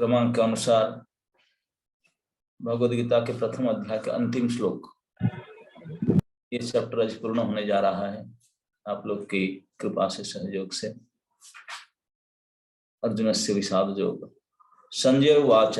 क्रमांक के अनुसार भगवद गीता के प्रथम अध्याय के अंतिम श्लोक, ये चैप्टर आज पूर्ण होने जा रहा है आप लोग की कृपा से, सहयोग से। अर्जुन से विषाद योग। संजय उवाच,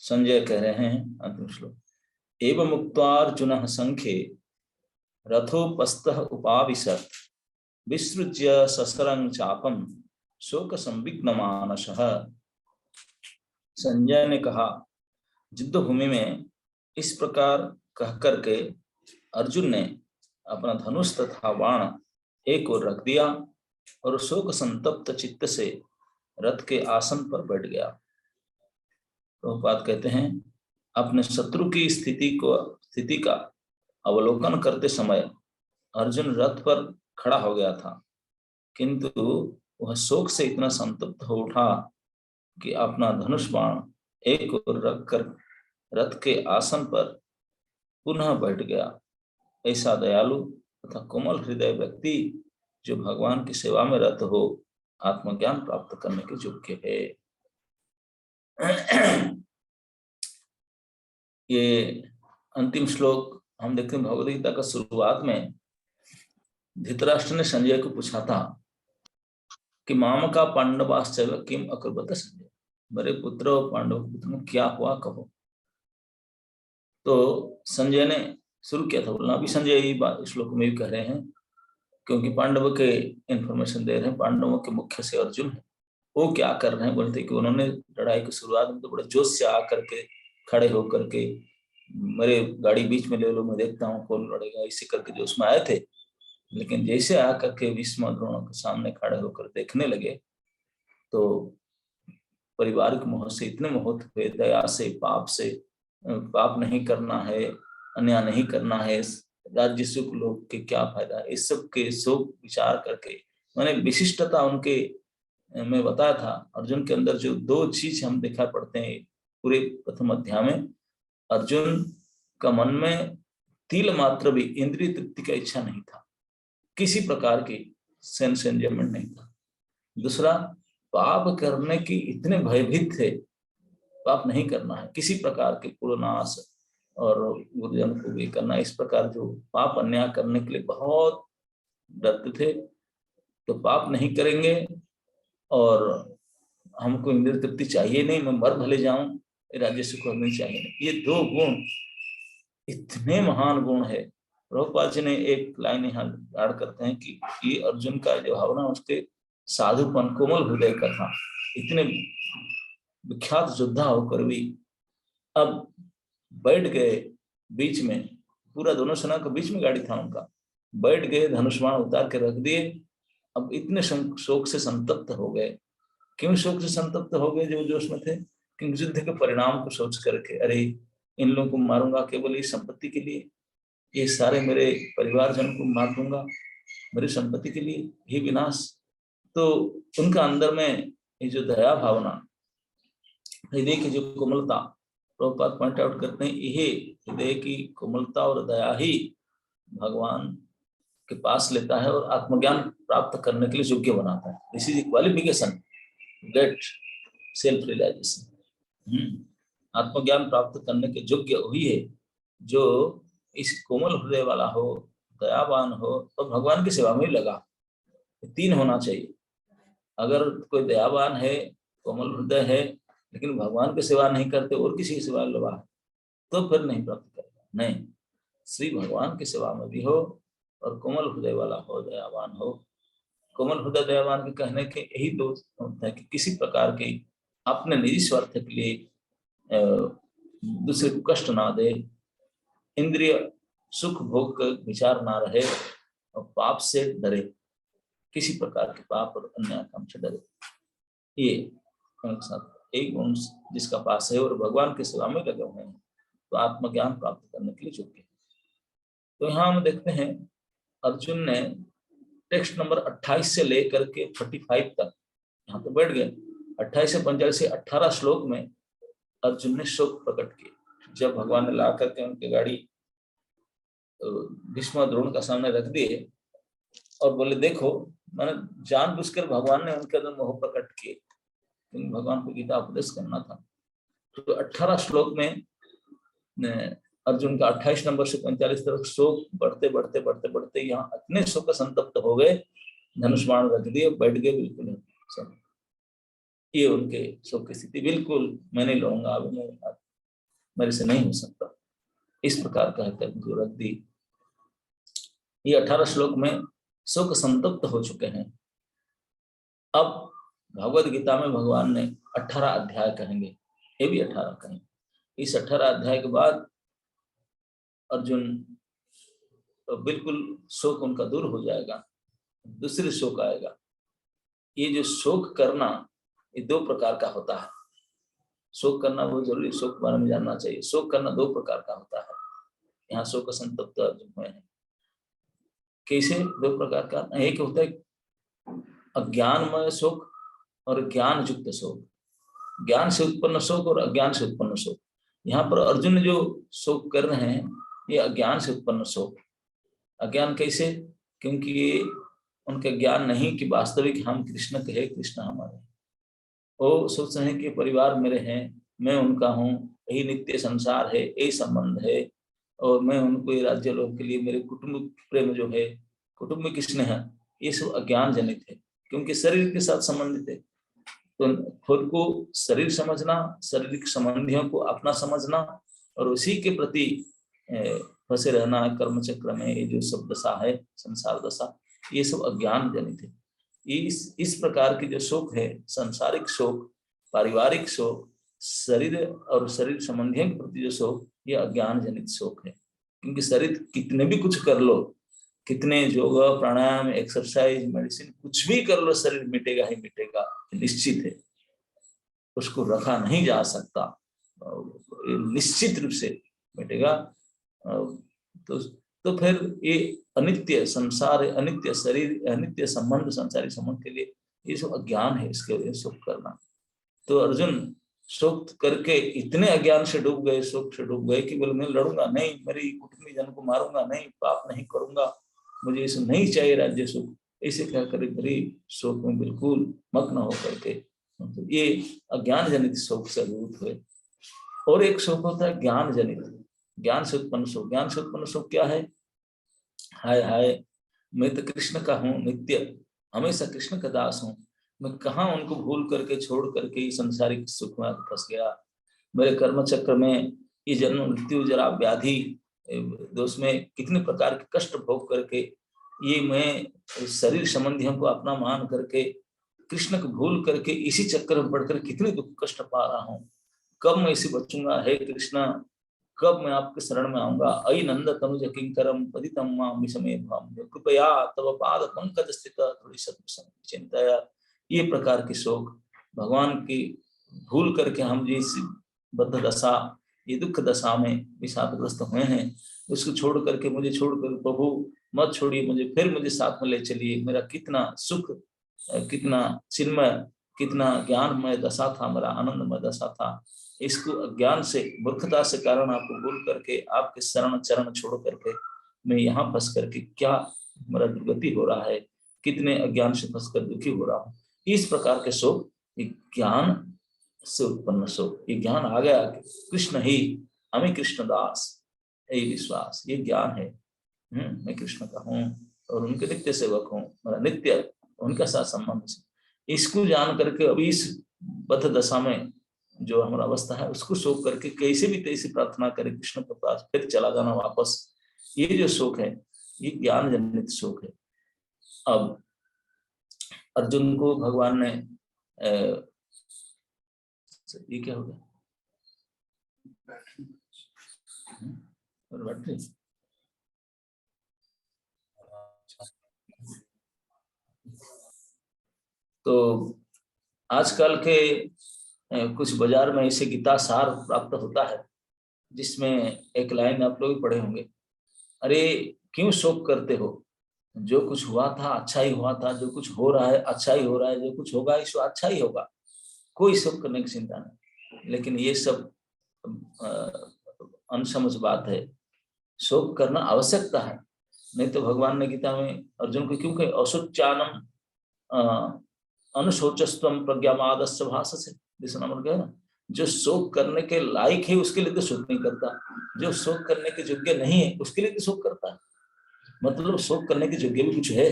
संजय कह रहे हैं अंतिम श्लोक, एवं मुक्तार्जुनः संख्ये रथोपस्थः उपाविशत् विसृज्य सशरं चापम शोक संविघ्न मानसः। संजय ने कहा, युद्ध भूमि में इस प्रकार कह करके अर्जुन ने अपना धनुष तथा बाण एक ओर रख दिया और शोक संतप्त चित्त से रथ के आसन पर बैठ गया। प्रभुपाद कहते हैं, अपने शत्रु की स्थिति का अवलोकन करते समय अर्जुन रथ पर खड़ा हो गया था, किंतु वह शोक से इतना संतप्त हो उठा कि अपना धनुष बाण एक ओर रखकर रथ के आसन पर पुनः बैठ गया। ऐसा दयालु तथा कोमल हृदय व्यक्ति जो भगवान की सेवा में रत हो, आत्मज्ञान प्राप्त करने के योग्य है। ये अंतिम श्लोक हम देखते हैं भगवद गीता का शुरुआत में धृतराष्ट्र ने संजय को पूछा था कि माम का पांडवाश्चैव किम अकुर्वत संजय, मेरे पुत्र और पांडव पुत्र में क्या हुआ कहो। तो संजय ने शुरू किया था बोलना, अभी संजय यही बात श्लोक में भी कह रहे हैं, क्योंकि पांडव के इंफॉर्मेशन दे रहे हैं, पांडवों के मुख्य से अर्जुन है, वो क्या कर रहे हैं। बोलते कि उन्होंने लड़ाई की शुरुआत में तो बड़े जोश से आकर के खड़े होकर के मेरे गाड़ी बीच में ले लो, मैं देखता हूँ कौन लड़ेगा, इसी करके जोश में आए थे। लेकिन जैसे आकर के भीष्म द्रोणों के सामने खड़े होकर देखने लगे तो पारिवारिक मोह से इतने मोहित हुए, दया से, पाप नहीं करना है, अन्याय नहीं करना है, राज्य सुख लोग के क्या फायदा, इस सब के शोक विचार करके मैंने विशिष्टता उनके में बताया था। अर्जुन के अंदर जो दो चीज हम दिखा पड़ते हैं पूरे प्रथम अध्याय में, अर्जुन का मन में तिल मात्र भी इंद्रिय तृप्ति का इच्छा नहीं था, किसी प्रकार की सेंस एंजॉयमेंट नहीं था। दूसरा, पाप करने की इतने भयभीत थे, पाप नहीं करना है, किसी प्रकार के पुरनाश और गुरुजन को भी करना, इस प्रकार जो पाप अन्याय करने के लिए बहुत डरते थे। तो पाप नहीं करेंगे और हमको इंद्रिय तृप्ति चाहिए नहीं, मैं मर भले जाऊं, राज्य सुख हमें चाहिए नहीं। ये दो गुण इतने महान गुण है। प्रभुपाद जी ने एक लाइन यहाँ ऐड करते हैं कि ये अर्जुन का जो भावना उसके साधुपन, कोमल हृदय का था। इतने विख्यात योद्धा होकर भी अब बैठ गए बीच में, पूरा दोनों सेना के बीच में गाड़ी था उनका, बैठ गए, धनुष बाण उतार के रख दिए। अब इतने शोक से संतप्त हो गए। क्यों शोक से संतप्त हो गए जो जोश में थे? क्योंकि युद्ध के परिणाम को सोच करके, अरे इन लोगों को मारूंगा केवल इस संपत्ति के लिए, ये सारे मेरे परिवारजन को मार दूंगा मेरी संपत्ति के लिए, ही विनाश। तो उनका अंदर में ये जो दया भावना, हृदय की जो कोमलता, प्रभुपाद पॉइंट आउट करते हैं, यही हृदय की कोमलता और दया ही भगवान के पास लेता है और आत्मज्ञान प्राप्त करने के लिए योग्य बनाता है। This is qualification get self realisation. आत्मज्ञान प्राप्त करने के योग्य वही है जो इस कोमल हृदय वाला हो, दयावान हो और भगवान की सेवा में ही लगा। तीन होना चाहिए। अगर कोई दयावान है, कोमल हृदय है, लेकिन भगवान की सेवा नहीं करते और किसी की सेवा लगा, तो फिर नहीं प्राप्त करेगा। नहीं, श्री भगवान की सेवा में भी हो और कोमल हृदय वाला हो, दयावान हो। कोमल हृदय दयावान के कहने के यही दो होते हैं कि किसी प्रकार के अपने निजी स्वार्थ के लिए दूसरे को कष्ट ना दे, इंद्रिय सुख भोग का विचार ना रहे और पाप से डरे, किसी प्रकार के पाप और अन्य काम से डरे। ये एक गुण जिसका पास है और भगवान की सेवा में लगे हुए हैं, तो आत्मज्ञान प्राप्त करने के लिए योग्य है। तो यहाँ हम देखते हैं अर्जुन ने टेक्स्ट नंबर 28 से लेकर के 45 तक यहाँ तो बैठ गए। 28 से 45 से 18 श्लोक में अर्जुन ने शोक प्रकट किया। जब भगवान ने ला करके उनकी गाड़ी भीष्म द्रोण का सामने रख दिए और बोले, देखो मैंने जानबूझकर भगवान ने उनके अंदर मोह प्रकट किए, क्योंकि भगवान को गीता उपदेश करना था। तो 18 श्लोक में अर्जुन का 28 नंबर से 45 तक शोक बढ़ते बढ़ते बढ़ते बढ़ते यहाँ इतने शोक संतप्त हो गए, धनुष बाण रख दिए, बैठ गए बिल्कुल सब। ये उनके शोक की स्थिति, बिल्कुल मैं नहीं लड़ूंगा, अभी मेरे से नहीं हो सकता, इस प्रकार कहकर जो रख दी। ये 18 श्लोक में शोक संतप्त हो चुके हैं। अब भगवद गीता में भगवान ने 18 अध्याय कहेंगे, ये भी 18 कहेंगे। इस 18 अध्याय के बाद अर्जुन तो बिल्कुल शोक उनका दूर हो जाएगा, दूसरे शोक आएगा। ये जो शोक करना, ये 2 प्रकार का होता है। शोक करना बहुत जरूरी, शोक के बारे में जानना चाहिए। शोक करना 2 प्रकार का होता है। यहाँ शोक संतप्त अर्जुन हुए हैं। कैसे 2 प्रकार का? एक होता है अज्ञानमय शोक और ज्ञान युक्त शोक, ज्ञान से उत्पन्न शोक और अज्ञान से उत्पन्न शोक। यहाँ पर अर्जुन जो शोक कर रहे हैं ये अज्ञान से उत्पन्न शोक। अज्ञान कैसे? क्योंकि ये उनका ज्ञान नहीं कि वास्तविक हम कृष्ण के हैं, कृष्ण हमारे। वो सोच रहे हैं कि परिवार मेरे हैं, मैं उनका हूँ, यही नित्य संसार है, यही संबंध है, और मैं उनको ये राज्य लोग के लिए मेरे कुटुंब प्रेम जो है, कुटुंब में किसने है, ये सब अज्ञान जनित है, क्योंकि शरीर के साथ संबंधित है। तो खुद को शरीर समझना, शारीरिक संबंधियों को अपना समझना और उसी के प्रति फंसे रहना कर्म चक्र में, ये जो सब दशा है, संसार दशा, ये सब अज्ञान जनित है। इस प्रकार की जो शोक है, सांसारिक शोक, पारिवारिक शोक, शरीर और शरीर संबंधियों के प्रति जो शोक, ये अज्ञान जनित शोक है। क्योंकि शरीर कितने भी कुछ कर लो, कितने योगा प्राणायाम एक्सरसाइज मेडिसिन कुछ भी कर लो, शरीर मिटेगा ही मिटेगा, निश्चित है, उसको रखा नहीं जा सकता, निश्चित रूप से मिटेगा। तो फिर ये अनित्य संसार, अनित्य शरीर, अनित्य संबंध, संसारिक संबंध के लिए ये सब अज्ञान है, इसके वजह शोक करना। तो अर्जुन शोक करके इतने अज्ञान से डूब गए, शोक से डूब गए कि बोले मैं लड़ूंगा नहीं, मेरी कुटुंबी जन को मारूंगा नहीं, पाप नहीं करूंगा, मुझे इसे नहीं चाहिए राज्य सुख, ऐसे क्या करे, बड़ी शोक में बिल्कुल मग्न होकर के, तो ये अज्ञान जनित शोक से अभिभूत हुए। और एक शोक होता है ज्ञान जनित, ज्ञान से उत्पन्न शोक। ज्ञान से उत्पन्न शोक क्या है? हाय हाय, मैं तो कृष्ण का हूँ, नित्य हमेशा कृष्ण का दास हूँ, मैं कहाँ उनको भूल करके छोड़ करके संसारिक सुख में फंस गया। मेरे कर्म चक्र में ये जन्म मृत्यु जरा व्याधि दोष में कितने प्रकार के कष्ट भोग करके, ये मैं शरीर संबंधियों को अपना मान करके कृष्ण को भूल करके इसी चक्कर में पड़कर कितने दुख कष्ट पा रहा हूँ। कब मैं इसे बचूंगा? हे कृष्णा, कब मैं आपके शरण में आऊंगा? अयि नंद तनुज किंकरम पतितम मां विषमे भाम, कृपया तव पाद पंकज स्थित थोड़ी चिंताया। ये प्रकार की शोक, भगवान की भूल करके हम जिस बद्ध दशा, ये दुख दशा में विषादग्रस्त हुए हैं, उसको छोड़ करके, मुझे छोड़कर प्रभु मत छोड़िए मुझे, फिर मुझे साथ में ले चलिए। मेरा कितना सुख, कितना चिन्मय, कितना ज्ञानमय दशा था, मेरा आनंदमय दशा था, इसको अज्ञान से, मूर्खता से कारण आपको भूल करके, आपके शरण चरण छोड़ करके मैं यहाँ फंस करके क्या मेरा दुर्गति हो रहा है, कितने अज्ञान से फंसकर दुखी हो रहा हूँ। इस प्रकार के शोक, ज्ञान से उत्पन्न शोक। ये ज्ञान आ गया कि कृष्ण ही, हमें कृष्ण दास, यही विश्वास, ये ज्ञान है। मैं कृष्ण का हूँ और उनके नित्य सेवक हूँ, मेरा नित्य उनका साथ संबंध है। इसको जान करके अभी इस बद्ध दशा में जो हमारा अवस्था है, उसको शोक करके कैसे भी तैसे प्रार्थना करें कृष्ण के पास, फिर चला जाना वापस, ये जो शोक है, ये ज्ञान जनित शोक है। अब अर्जुन को भगवान ने ये क्या हो गया, बैटरी, तो आजकल के कुछ बाजार में ऐसे गीता सार प्राप्त होता है, जिसमें एक लाइन आप लोग भी पढ़े होंगे, अरे क्यों शोक करते हो, जो कुछ हुआ था अच्छा ही हुआ था, जो कुछ हो रहा है अच्छा ही हो रहा है, जो कुछ होगा इसको अच्छा ही होगा, कोई शोक करने की चिंता नहीं। लेकिन ये सब अनसमझ बात है, शोक करना आवश्यकता है। नहीं तो भगवान ने गीता में अर्जुन को क्यों कहे, अशोचानम अनुशोचस्तम प्रज्ञामादस्य भाषसे, नंबर गया ना, जो शोक करने के लायक है उसके लिए तो शोक नहीं करता, जो शोक करने के योग्य नहीं है उसके लिए तो शोक करता है। मतलब शोक करने के योग्य भी कुछ है,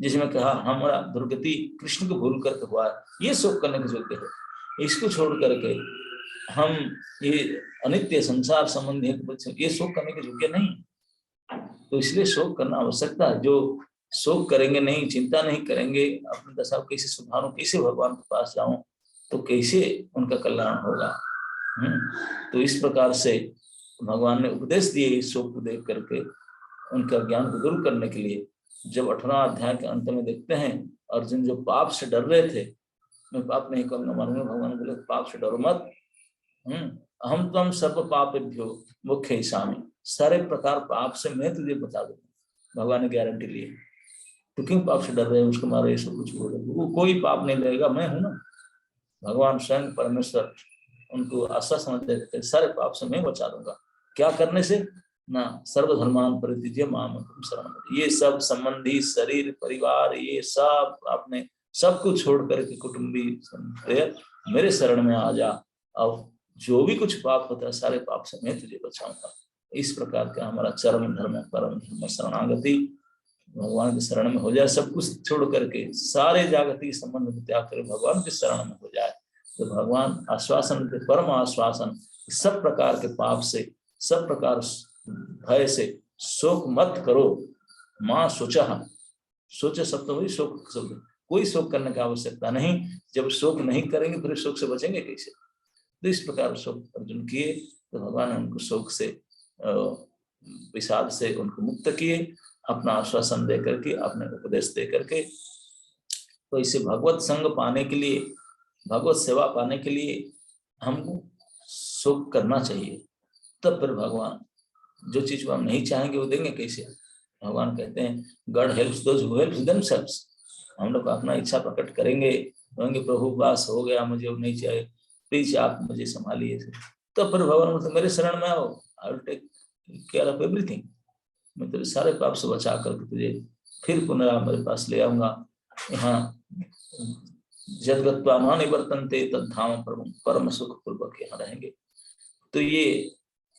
जिसमें कहा हमारा दुर्गति कृष्ण को भूल करके हुआ है, ये शोक करने के योग्य है। इसको छोड़ करके हम ये अनित्य संसार संबंधी ये शोक करने के योग्य नहीं, तो इसलिए शोक करना आवश्यकता है। जो शोक करेंगे नहीं, चिंता नहीं करेंगे, अपनी दशा को कैसे सुधारूं, कैसे भगवान के पास जाऊं, तो कैसे उनका कल्याण होगा। तो इस प्रकार से भगवान ने उपदेश दिए इस शोक को देख करके, उनका ज्ञान को दूर करने के लिए। जब 18वां अध्याय के अंत में देखते हैं, अर्जुन जो पाप से डर रहे थे, मैं पाप नहीं करूंगा मारूंगा, भगवान बोले पाप से डरो मत, हम तुम सर्व पापेभ्यो मुख्य स्वामी, सारे प्रकार पाप से मैं तुझे बचा दूंगा, भगवान ने गारंटी ली। तो क्यों पाप से डर रहे हैं, उसको मारो, ये सब कुछ बोले, वो कोई पाप नहीं लगेगा, मैं हूं ना। भगवान स्वयं परमेश्वर उनको आश्वासन देते, सारे पाप से मैं बचा दूंगा। क्या करने से ना, सर्वधर्मान परित्यज्य माम शरणं, ये सब संबंधी शरीर परिवार ये सब आपने सब कुछ छोड़ करके कुटुंबी मेरे शरण में आ जा, अब जो भी कुछ पाप होता है सारे पाप से मैं तुझे बचाऊंगा। इस प्रकार का हमारा चरम धर्म परम धर्म शरणागति, भगवान के शरण में हो जाए, सब कुछ छोड़ करके सारे जागतिक संबंध को त्याग कर भगवान के शरण में हो जाए, तो भगवान आश्वासन देते, परम आश्वासन, सब प्रकार के पाप से, सब प्रकार भय से शोक मत करो। माँ सोचा, सोचे शब्द वही शोक शब्द, कोई शोक करने की आवश्यकता नहीं। जब शोक नहीं करेंगे फिर शोक से बचेंगे कैसे। तो इस प्रकार शोक अर्जुन किए, तो भगवान ने उनको शोक से विषाद से उनको मुक्त किए, अपना आश्वासन दे करके, अपने उपदेश दे करके। तो इसे भगवत संग पाने के लिए, भगवत सेवा पाने के लिए हमको शोक करना चाहिए, तब फिर भगवान जो चीज को हम नहीं चाहेंगे वो देंगे कैसे। भगवान कहते हैं God helps those who helps themselves. हम लोग अपना इच्छा प्रकट करेंगे, कहेंगे प्रभु बस हो गया, मुझे वो नहीं चाहिए, प्लीज आप मुझे संभालिए, तो फिर भगवान बोलते मेरे शरण में आओ, I will take care of everything, मैं तेरे सारे पाप से बचा करके तुझे फिर पुनः मेरे पास ले आऊंगा। यहाँ जदगत्वा न निवर्तन्ते तद्धाम परम सुख पूर्वक यहाँ रहेंगे। तो ये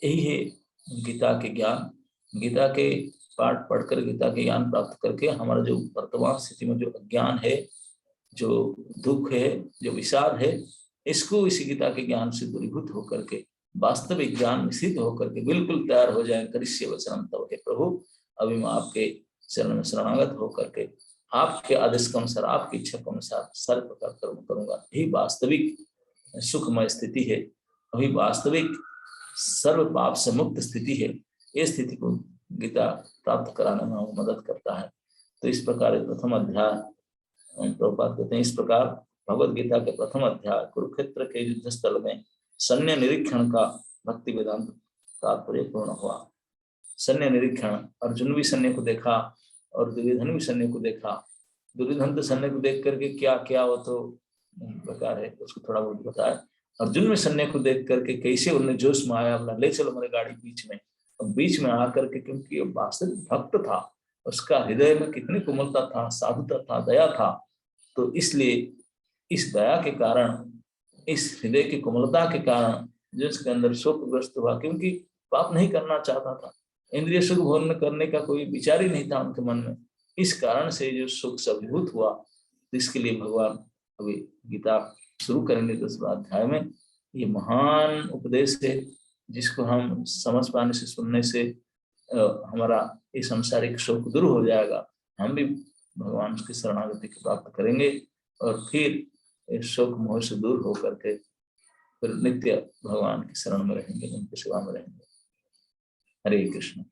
यही है गीता के ज्ञान, गीता के पाठ पढ़कर, गीता के ज्ञान प्राप्त करके हमारा जो वर्तमान स्थिति में जो अज्ञान है, जो दुख है, जो विषाद है, इसको इसी गीता के ज्ञान से दूरीभूत होकर के वास्तविक ज्ञान में सिद्ध होकर के बिल्कुल तैयार हो जाए। करिष्ये वचनम तव हे प्रभु, अभी मैं आपके चरण में शरणागत होकर के आपके आदेश के अनुसार, आपकी इच्छा के अनुसार सारे प्रकार कर्म करूंगा। यही वास्तविक सुखमय स्थिति है, अभी वास्तविक सर्व पाप से मुक्त स्थिति है। ये स्थिति को गीता प्राप्त कराने में मदद करता है। तो इस प्रकार प्रथम अध्याय प्रभुपाद कहते हैं, इस प्रकार भगवद गीता के प्रथम अध्याय कुरुक्षेत्र के युद्ध स्थल में सैन्य निरीक्षण का भक्ति वेदांत तात्पर्य पूर्ण हुआ। सैन्य निरीक्षण, अर्जुन भी सैन्य को देखा और दुर्योधन भी सैन्य को देखा। दुर्योधन तो सैन्य को देख करके क्या क्या वो तो प्रकार है, उसको थोड़ा बहुत बताया। अर्जुन में सैन्य को देख करके कैसे उन्हें जोश में आया, बोला ले चलो मेरे गाड़ी बीच में, और बीच में आकर के, क्योंकि वो वास्तविक भक्त था, उसका हृदय में कितनी कोमलता था, साधुता था, दया था, तो इसलिए इस दया के कारण, इस हृदय की कोमलता के कारण जिसके अंदर शोकग्रस्त हुआ, क्योंकि पाप नहीं करना चाहता था, इंद्रिय सुख भोग करने का कोई विचार ही नहीं था उनके मन में, इस कारण से जो सुख से अभिभूत हुआ। तो इसके लिए भगवान अभी गीता शुरू करेंगे 10वां अध्याय में। ये महान उपदेश है जिसको हम समझ पाने से, सुनने से हमारा ये सांसारिक शोक दूर हो जाएगा, हम भी भगवान की शरणागति की प्राप्त करेंगे, और फिर शोक मोह से दूर होकर के फिर नित्य भगवान की शरण में रहेंगे, उनकी सेवा में रहेंगे। हरे कृष्ण।